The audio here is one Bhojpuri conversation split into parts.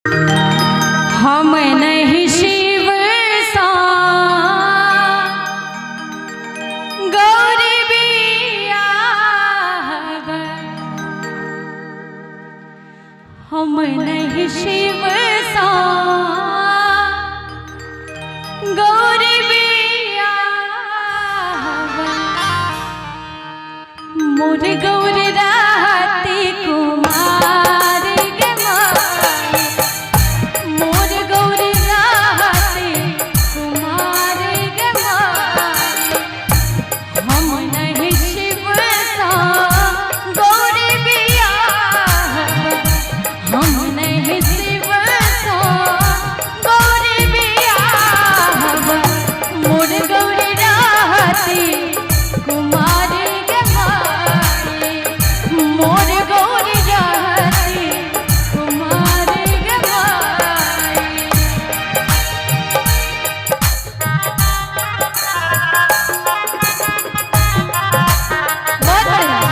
हम नहीं शिव सा गौरी बिया, हम नहीं शिव सा गौरी बिया, मोर गौरी राती कुमार गे माई, मोर गौरी राती कुमार गे माई, हम नहीं शिव सा गौरी बिया, हम नहीं शिव सा गौरी बिया, मोर गौरी राती कुमार गे माई, मोर गौरी राती कुमार गे माई। बहुत बढ़िया।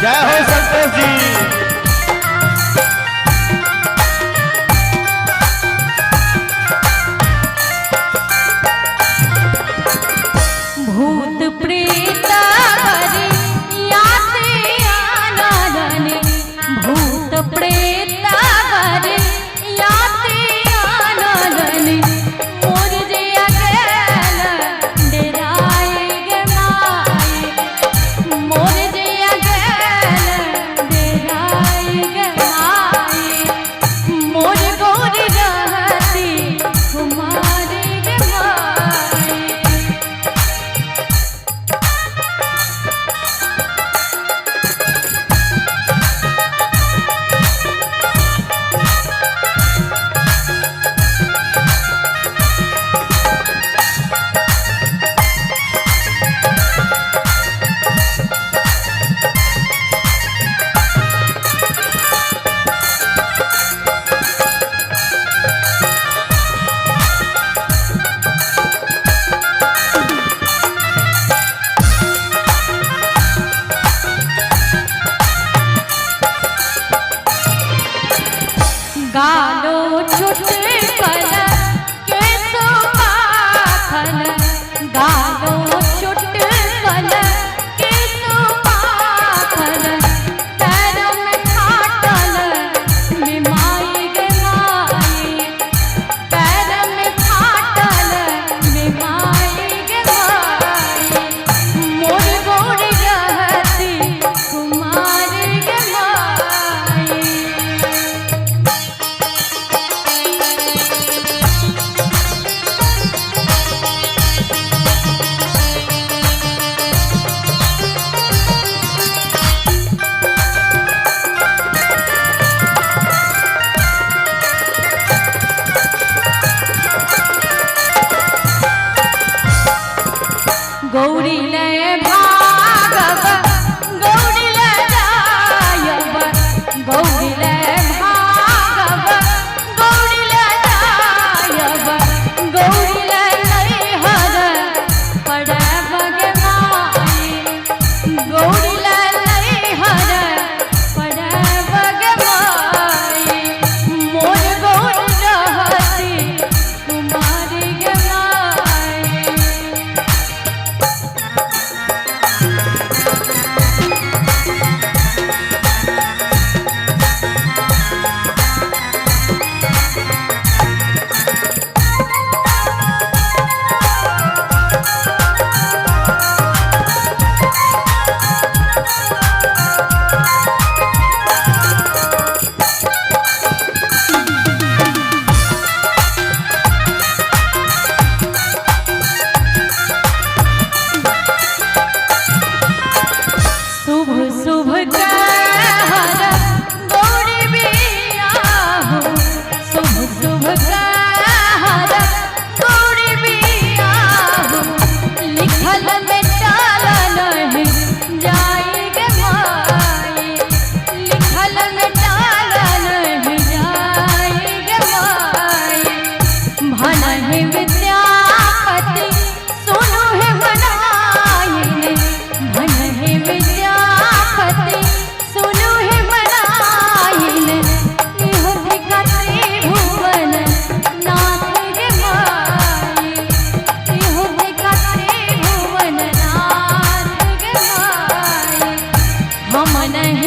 जय हो संतोष जी। भूत प्रेत हरि याते आनंदने, भूत प्रेत हरि याते आनंदने, मोर जिया गेल डेराए गे माई, मोर जिया गेल डेराए गे माई, मोर गौरी रहती कुमार गे माई। गालो चुटकल के सुपाखल, गालो चुटकल के सुपाखल, पैर में फाटल निमाई गे माई, पैर में फाटल निमाई गे माई, मोर गौरी रहती कुमार गे माई।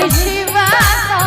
शिवाचा